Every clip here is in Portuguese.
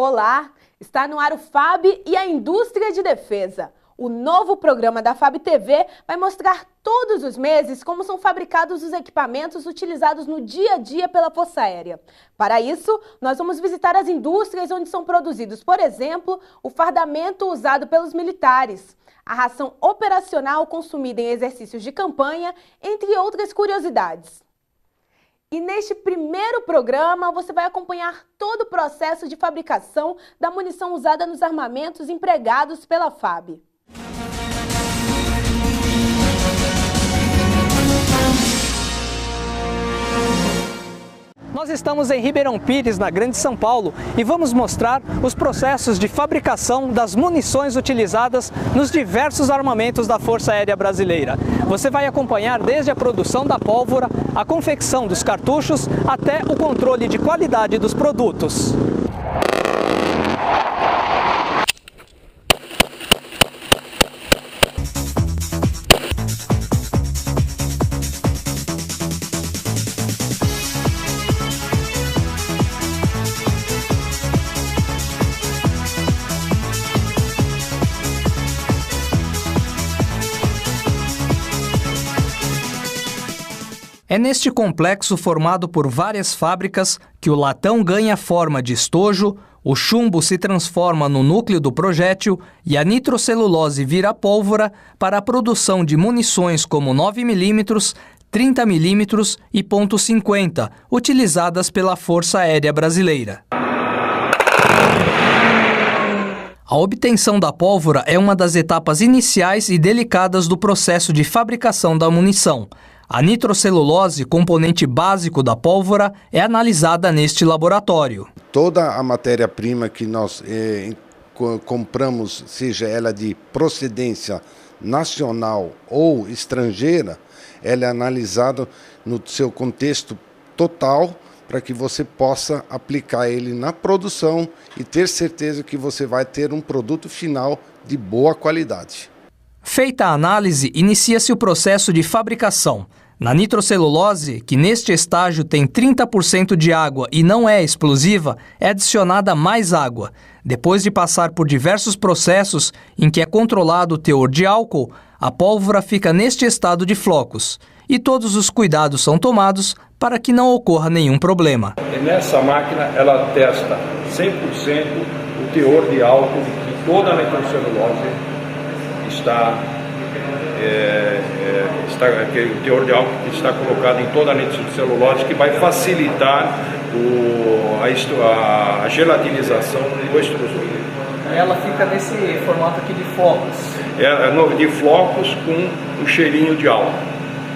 Olá, está no ar o FAB e a Indústria de Defesa. O novo programa da FAB TV vai mostrar todos os meses como são fabricados os equipamentos utilizados no dia a dia pela Força Aérea. Para isso, nós vamos visitar as indústrias onde são produzidos, por exemplo, o fardamento usado pelos militares, a ração operacional consumida em exercícios de campanha, entre outras curiosidades. E neste primeiro programa, você vai acompanhar todo o processo de fabricação da munição usada nos armamentos empregados pela FAB. Nós estamos em Ribeirão Pires, na Grande São Paulo, e vamos mostrar os processos de fabricação das munições utilizadas nos diversos armamentos da Força Aérea Brasileira. Você vai acompanhar desde a produção da pólvora, a confecção dos cartuchos, até o controle de qualidade dos produtos. É neste complexo formado por várias fábricas que o latão ganha forma de estojo, o chumbo se transforma no núcleo do projétil e a nitrocelulose vira pólvora para a produção de munições como 9mm, 30mm e .50, utilizadas pela Força Aérea Brasileira. A obtenção da pólvora é uma das etapas iniciais e delicadas do processo de fabricação da munição. A nitrocelulose, componente básico da pólvora, é analisada neste laboratório. Toda a matéria-prima que nós compramos, seja ela de procedência nacional ou estrangeira, ela é analisada no seu contexto total para que você possa aplicar ele na produção e ter certeza que você vai ter um produto final de boa qualidade. Feita a análise, inicia-se o processo de fabricação. Na nitrocelulose, que neste estágio tem 30% de água e não é explosiva, é adicionada mais água. Depois de passar por diversos processos em que é controlado o teor de álcool, a pólvora fica neste estado de flocos. E todos os cuidados são tomados para que não ocorra nenhum problema. E nessa máquina ela testa 100% o teor de álcool que toda a nitrocelulose está o teor de álcool que está colocado em toda a nitrocelulose, que vai facilitar a gelatinização do extrusor. Ela fica nesse formato aqui de flocos. De flocos com um cheirinho de álcool.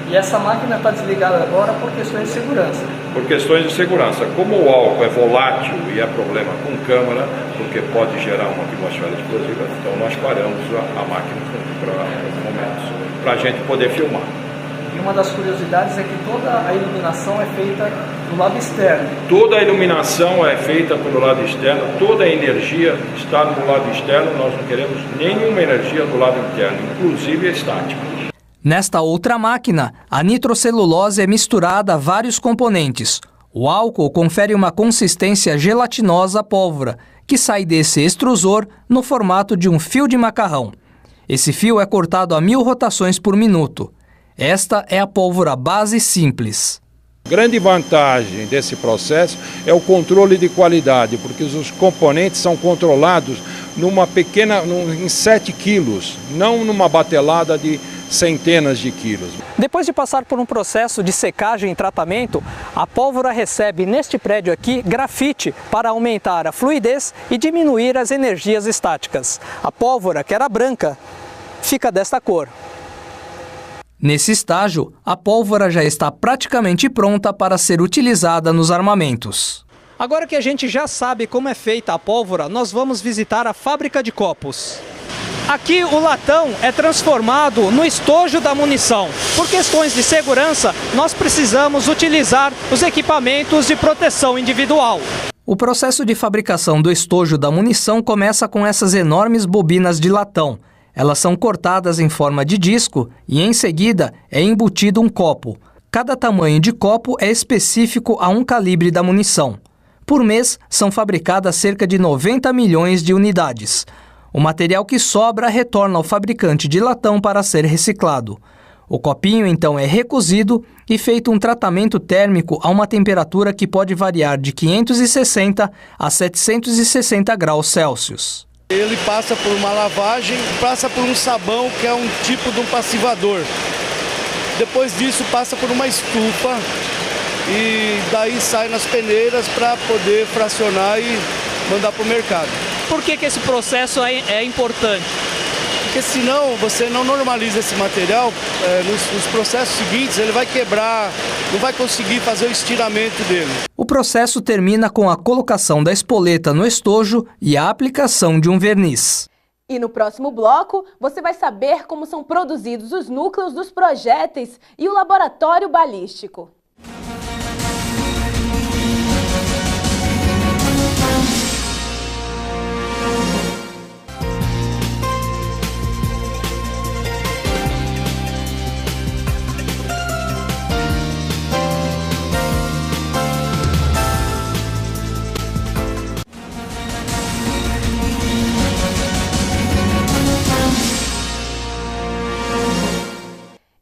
E essa máquina está desligada agora por questões de segurança. Por questões de segurança. Como o álcool é volátil e é problema com câmara, porque pode gerar uma atmosfera explosiva, então nós paramos a máquina para momentos, para a gente poder filmar. E uma das curiosidades é que toda a iluminação é feita do lado externo. Toda a iluminação é feita pelo lado externo, toda a energia está do lado externo, nós não queremos nenhuma energia do lado interno, inclusive a estática. Nesta outra máquina, a nitrocelulose é misturada a vários componentes. O álcool confere uma consistência gelatinosa à pólvora, que sai desse extrusor no formato de um fio de macarrão. Esse fio é cortado a 1000 rotações por minuto. Esta é a pólvora base simples. Grande vantagem desse processo é o controle de qualidade, porque os componentes são controlados em 7 quilos, não numa batelada de centenas de quilos. Depois de passar por um processo de secagem e tratamento, a pólvora recebe neste prédio aqui grafite para aumentar a fluidez e diminuir as energias estáticas. A pólvora, que era branca, fica desta cor. Nesse estágio, a pólvora já está praticamente pronta para ser utilizada nos armamentos. Agora que a gente já sabe como é feita a pólvora, nós vamos visitar a fábrica de copos. Aqui o latão é transformado no estojo da munição. Por questões de segurança, nós precisamos utilizar os equipamentos de proteção individual. O processo de fabricação do estojo da munição começa com essas enormes bobinas de latão. Elas são cortadas em forma de disco e, em seguida, é embutido um copo. Cada tamanho de copo é específico a um calibre da munição. Por mês, são fabricadas cerca de 90 milhões de unidades. O material que sobra retorna ao fabricante de latão para ser reciclado. O copinho, então, é recozido e feito um tratamento térmico a uma temperatura que pode variar de 560 a 760 graus Celsius. Ele passa por uma lavagem, passa por um sabão, que é um tipo de um passivador. Depois disso, passa por uma estufa e daí sai nas peneiras para poder fracionar e mandar para o mercado. Por que esse processo é importante? Porque senão você não normaliza esse material, nos processos seguintes ele vai quebrar, não vai conseguir fazer o estiramento dele. O processo termina com a colocação da espoleta no estojo e a aplicação de um verniz. E no próximo bloco, você vai saber como são produzidos os núcleos dos projéteis e o laboratório balístico.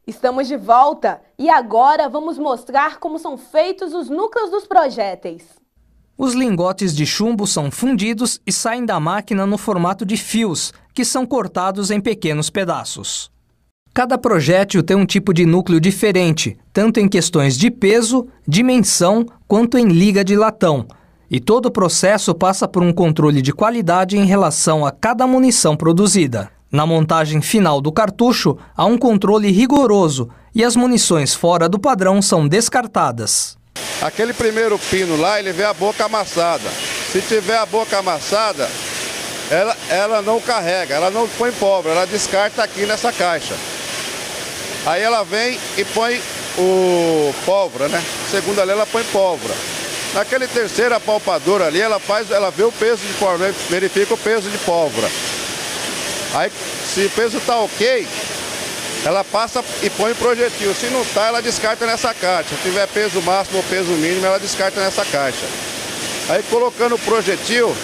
Estamos de volta e agora vamos mostrar como são feitos os núcleos dos projéteis. Os lingotes de chumbo são fundidos e saem da máquina no formato de fios, que são cortados em pequenos pedaços. Cada projétil tem um tipo de núcleo diferente, tanto em questões de peso, dimensão, quanto em liga de latão. E todo o processo passa por um controle de qualidade em relação a cada munição produzida. Na montagem final do cartucho, há um controle rigoroso e as munições fora do padrão são descartadas. Aquele primeiro pino lá, ele vê a boca amassada. Se tiver a boca amassada, ela não carrega, ela não põe pólvora, ela descarta aqui nessa caixa. Aí ela vem e põe o pólvora, né? Segunda ali ela põe pólvora. Naquele terceiro apalpador ali, ela vê o peso de pólvora, verifica o peso de pólvora. Aí, se o peso está ok, ela passa e põe o projetil. Se não está, ela descarta nessa caixa. Se tiver peso máximo ou peso mínimo, ela descarta nessa caixa. Aí, colocando o projetil,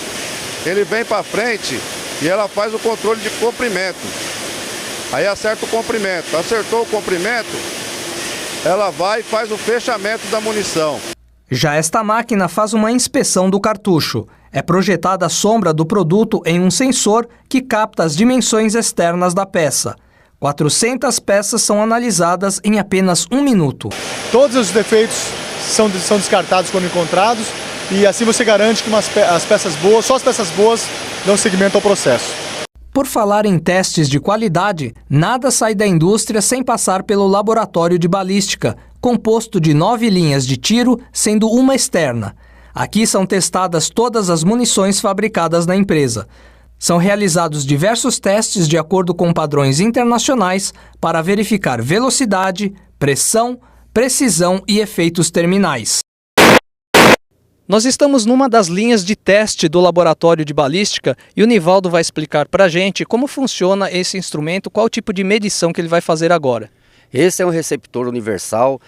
ele vem para frente e ela faz o controle de comprimento. Aí acerta o comprimento. Acertou o comprimento, ela vai e faz o fechamento da munição. Já esta máquina faz uma inspeção do cartucho. É projetada a sombra do produto em um sensor que capta as dimensões externas da peça. 400 peças são analisadas em apenas 1 minuto. Todos os defeitos são descartados quando encontrados e assim você garante que as peças boas, só as peças boas dão seguimento ao processo. Por falar em testes de qualidade, nada sai da indústria sem passar pelo laboratório de balística, composto de 9 linhas de tiro, sendo uma externa. Aqui são testadas todas as munições fabricadas na empresa. São realizados diversos testes de acordo com padrões internacionais para verificar velocidade, pressão, precisão e efeitos terminais. Nós estamos numa das linhas de teste do laboratório de balística e o Nivaldo vai explicar para a gente como funciona esse instrumento, qual tipo de medição que ele vai fazer agora. Esse é um receptor universal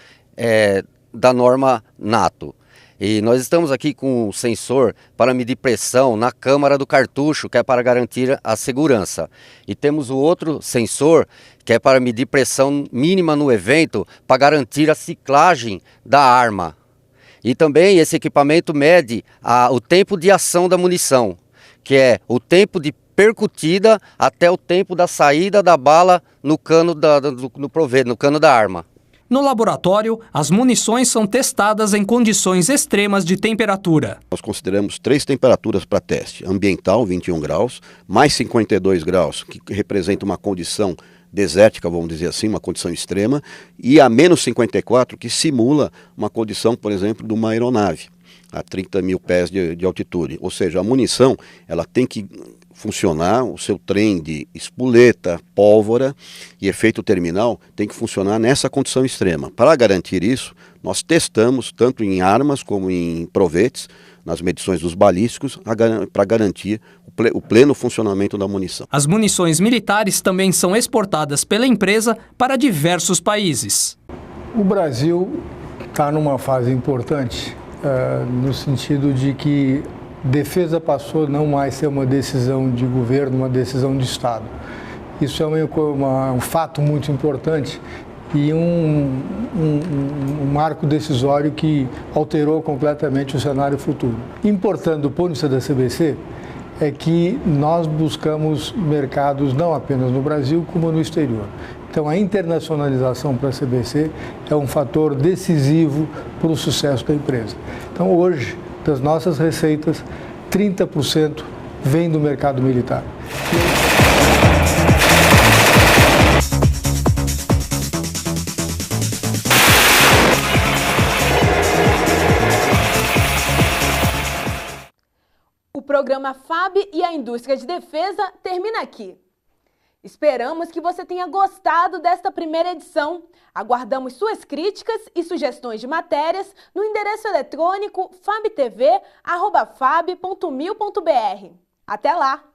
da norma NATO. E nós estamos aqui com um sensor para medir pressão na câmara do cartucho, que é para garantir a segurança. E temos o outro sensor, que é para medir pressão mínima no evento, para garantir a ciclagem da arma. E também esse equipamento mede o tempo de ação da munição, que é o tempo de percutida até o tempo da saída da bala no cano no cano da arma. No laboratório, as munições são testadas em condições extremas de temperatura. Nós consideramos 3 temperaturas para teste. Ambiental, 21 graus, mais 52 graus, que representa uma condição desértica, vamos dizer assim, uma condição extrema, e a menos 54, que simula uma condição, por exemplo, de uma aeronave, a 30 mil pés de altitude. Ou seja, a munição ela tem que funcionar, o seu trem de espoleta, pólvora e efeito terminal tem que funcionar nessa condição extrema. Para garantir isso, nós testamos tanto em armas como em provetes, nas medições dos balísticos, para garantir o pleno funcionamento da munição. As munições militares também são exportadas pela empresa para diversos países. O Brasil está numa fase importante no sentido de que defesa passou a não mais ser uma decisão de governo, uma decisão de Estado. Isso é um fato muito importante e um marco decisório que alterou completamente o cenário futuro. Importante do ponto de vista da CBC é que nós buscamos mercados não apenas no Brasil, como no exterior. Então, a internacionalização para a CBC é um fator decisivo para o sucesso da empresa. Então, hoje, das nossas receitas, 30% vem do mercado militar. O programa FAB e a indústria de defesa termina aqui. Esperamos que você tenha gostado desta primeira edição. Aguardamos suas críticas e sugestões de matérias no endereço eletrônico fabtv@fab.mil.br. Até lá!